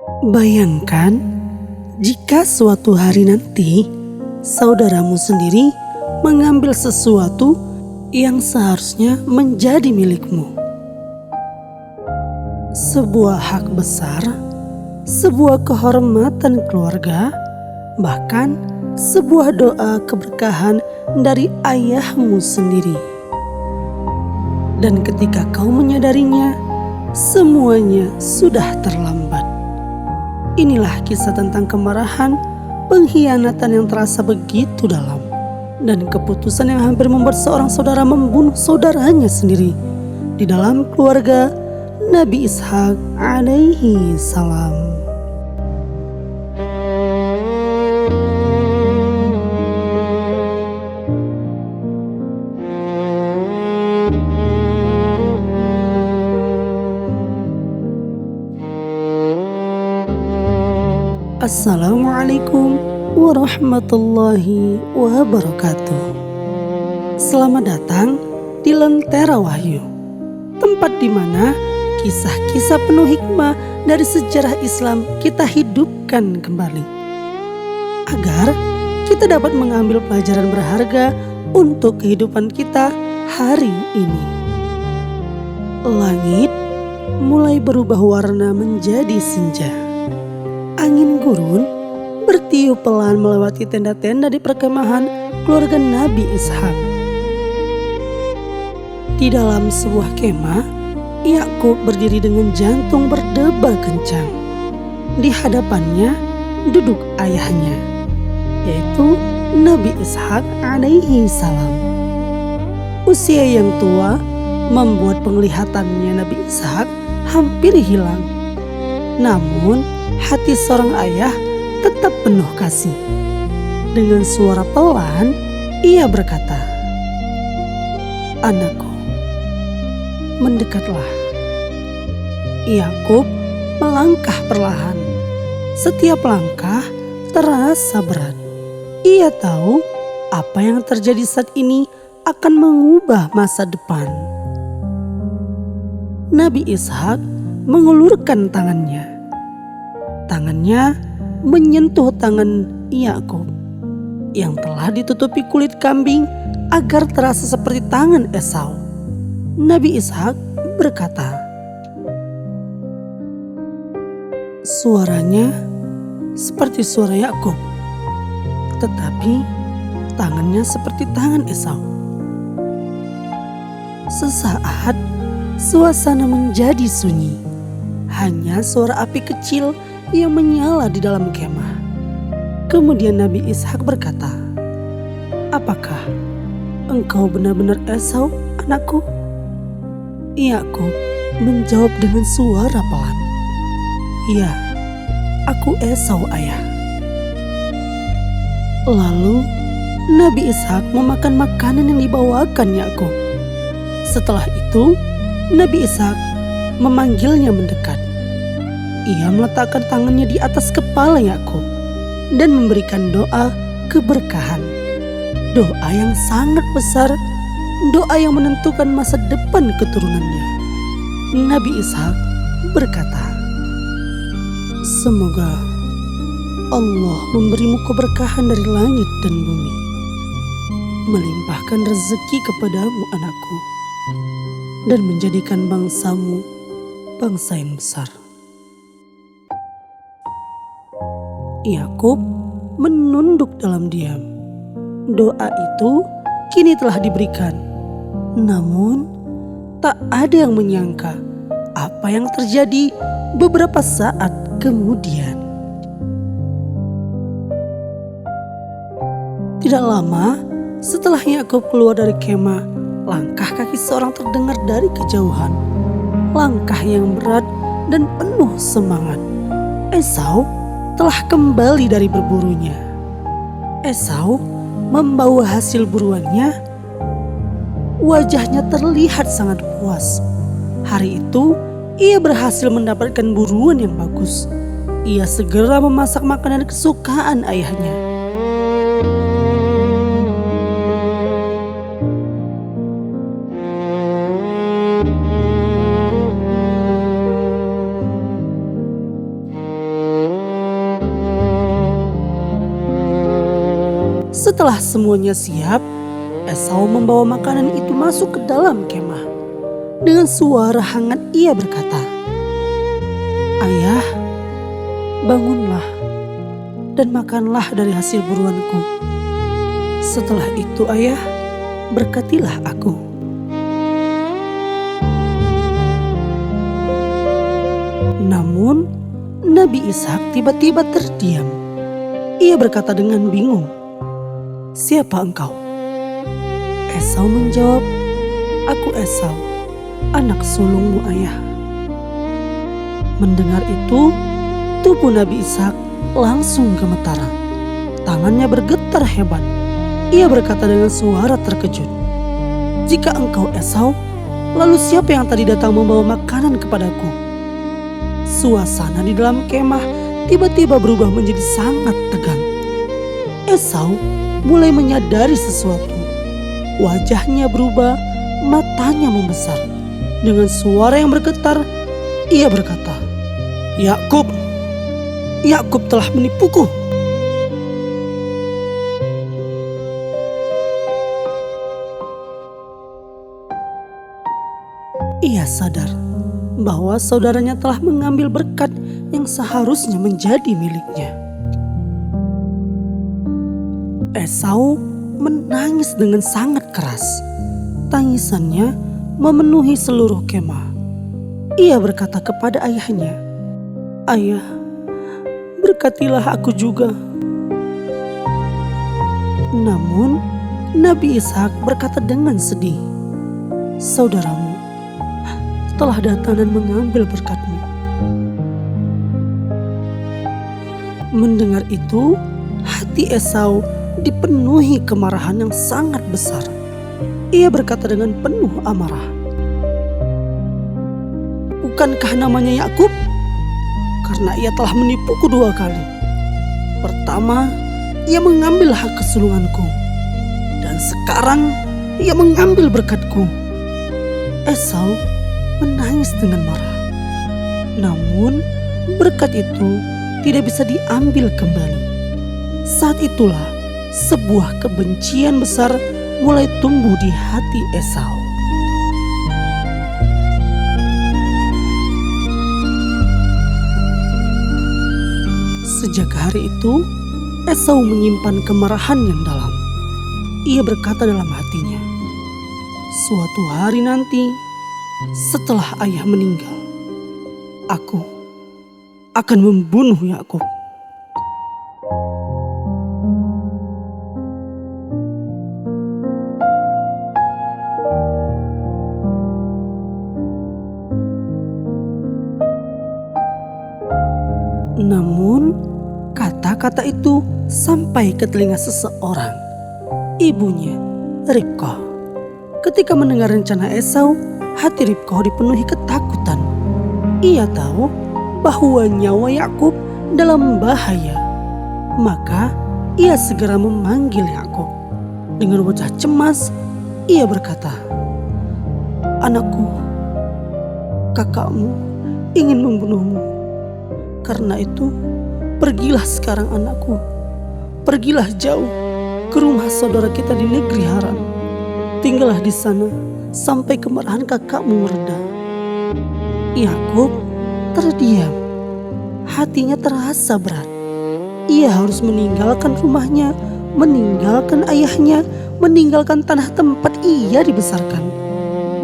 Bayangkan jika suatu hari nanti saudaramu sendiri mengambil sesuatu yang seharusnya menjadi milikmu. Sebuah hak besar, sebuah kehormatan keluarga, bahkan sebuah doa keberkahan dari ayahmu sendiri. Dan ketika kau menyadarinya, semuanya sudah terlambat. Inilah kisah tentang kemarahan, pengkhianatan yang terasa begitu dalam, dan keputusan yang hampir membuat seorang saudara membunuh saudaranya sendiri di dalam keluarga Nabi Ishak alaihi salam. Assalamualaikum warahmatullahi wabarakatuh. Selamat datang di Lentera Wahyu, tempat di mana kisah-kisah penuh hikmah dari sejarah Islam kita hidupkan kembali, agar kita dapat mengambil pelajaran berharga untuk kehidupan kita hari ini. Langit mulai berubah warna menjadi senja. Angin gurun bertiup pelan melewati tenda-tenda di perkemahan keluarga Nabi Ishak. Di dalam sebuah kemah, Yakub berdiri dengan jantung berdebar kencang. Di hadapannya duduk ayahnya, yaitu Nabi Ishak alaihi salam. Usia yang tua membuat penglihatannya Nabi Ishak hampir hilang. Namun hati seorang ayah tetap penuh kasih. Dengan suara pelan, ia berkata, "Anakku, mendekatlah." Yakub melangkah perlahan. Setiap langkah terasa berat. Ia tahu apa yang terjadi saat ini akan mengubah masa depan. Nabi Ishak mengulurkan tangannya. Tangannya menyentuh tangan Yakub yang telah ditutupi kulit kambing agar terasa seperti tangan Esau. Nabi Ishak berkata, "Suaranya seperti suara Yakub, tetapi tangannya seperti tangan Esau." Sesaat suasana menjadi sunyi. Hanya suara api kecil yang menyala di dalam kemah. Kemudian Nabi Ishak berkata, "Apakah engkau benar-benar Esau, anakku?" Yakub menjawab dengan suara pelan, "Ya, aku Esau, ayah." Lalu Nabi Ishak memakan makanan yang dibawakan Yakub. Setelah itu Nabi Ishak memanggilnya mendekat. Ia meletakkan tangannya di atas kepala Yakub dan memberikan doa keberkahan. Doa yang sangat besar, doa yang menentukan masa depan keturunannya. Nabi Ishak berkata, "Semoga Allah memberimu keberkahan dari langit dan bumi, melimpahkan rezeki kepadamu, anakku, dan menjadikan bangsamu bangsa yang besar." Yakub menunduk dalam diam. Doa itu kini telah diberikan. Namun tak ada yang menyangka apa yang terjadi beberapa saat kemudian. Tidak lama setelah Yakub keluar dari kemah, langkah kaki seorang terdengar dari kejauhan. Langkah yang berat dan penuh semangat. Esau telah kembali dari berburunya. Esau membawa hasil buruannya. Wajahnya terlihat sangat puas. Hari itu ia berhasil mendapatkan buruan yang bagus. Ia segera memasak makanan kesukaan ayahnya. Setelah semuanya siap, Esau membawa makanan itu masuk ke dalam kemah. Dengan suara hangat ia berkata, "Ayah, bangunlah dan makanlah dari hasil buruanku. Setelah itu ayah, berkatilah aku." Namun Nabi Ishak tiba-tiba terdiam. Ia berkata dengan bingung, "Siapa engkau?" Esau menjawab, "Aku Esau, anak sulungmu ayah." Mendengar itu, tubuh Nabi Ishak langsung gemetar. Tangannya bergetar hebat. Ia berkata dengan suara terkejut, "Jika engkau Esau, lalu siapa yang tadi datang membawa makanan kepadaku?" Suasana di dalam kemah tiba-tiba berubah menjadi sangat tegang. Esau mulai menyadari sesuatu. Wajahnya berubah, matanya membesar. Dengan suara yang bergetar, ia berkata, "Yakub, Yakub telah menipuku." Ia sadar bahwa saudaranya telah mengambil berkat yang seharusnya menjadi miliknya. Esau menangis dengan sangat keras. Tangisannya memenuhi seluruh kemah. Ia berkata kepada ayahnya, "Ayah, berkatilah aku juga." Namun Nabi Ishak berkata dengan sedih, "Saudaramu telah datang dan mengambil berkatmu." Mendengar itu, hati Esau dipenuhi kemarahan yang sangat besar. Ia berkata dengan penuh amarah, "Bukankah namanya Yakub? Karena ia telah menipuku 2 kali. Pertama, ia mengambil hak kesulunganku, dan sekarang ia mengambil berkatku." Esau menangis dengan marah. Namun berkat itu tidak bisa diambil kembali. Saat itulah sebuah kebencian besar mulai tumbuh di hati Esau. Sejak hari itu, Esau menyimpan kemarahan yang dalam. Ia berkata dalam hatinya, "Suatu hari nanti, setelah ayah meninggal, aku akan membunuh Yakub." Namun kata-kata itu sampai ke telinga seseorang, ibunya Ribqah. Ketika mendengar rencana Esau, hati Ribqah dipenuhi ketakutan. Ia tahu bahwa nyawa Yakub dalam bahaya. Maka ia segera memanggil Yakub. Dengan wajah cemas, ia berkata, "Anakku, kakakmu ingin membunuhmu. Karena itu, pergilah sekarang anakku. Pergilah jauh ke rumah saudara kita di negeri Haran. Tinggallah di sana sampai kemarahan kakakmu mereda." Yakub terdiam. Hatinya terasa berat. Ia harus meninggalkan rumahnya, meninggalkan ayahnya, meninggalkan tanah tempat ia dibesarkan.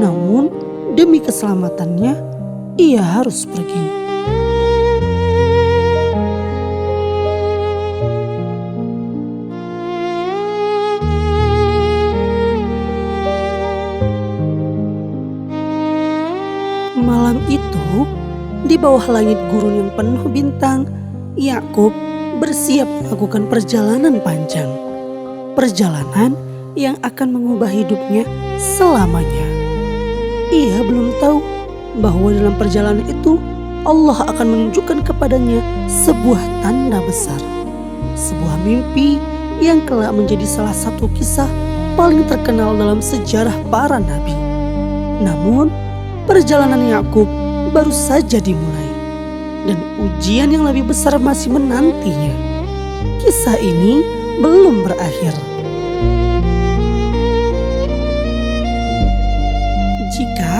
Namun demi keselamatannya, ia harus pergi. Malam itu, di bawah langit gurun yang penuh bintang, Yakub bersiap melakukan perjalanan panjang. Perjalanan yang akan mengubah hidupnya selamanya. Ia belum tahu bahwa dalam perjalanan itu Allah akan menunjukkan kepadanya sebuah tanda besar. Sebuah mimpi yang kelak menjadi salah satu kisah paling terkenal dalam sejarah para nabi. Namun, perjalanan Yakub baru saja dimulai dan ujian yang lebih besar masih menantinya. Kisah ini belum berakhir. Jika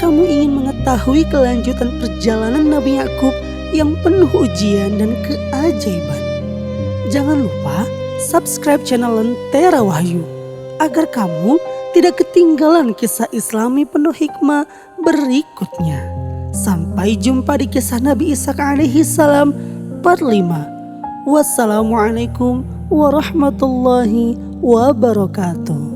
kamu ingin mengetahui kelanjutan perjalanan Nabi Yakub yang penuh ujian dan keajaiban, jangan lupa subscribe channel Lentera Wahyu agar kamu tidak ketinggalan kisah Islami penuh hikmah berikutnya. Sampai jumpa di kisah Nabi Ishak alaihi salam part 5. Wassalamualaikum warahmatullahi wabarakatuh.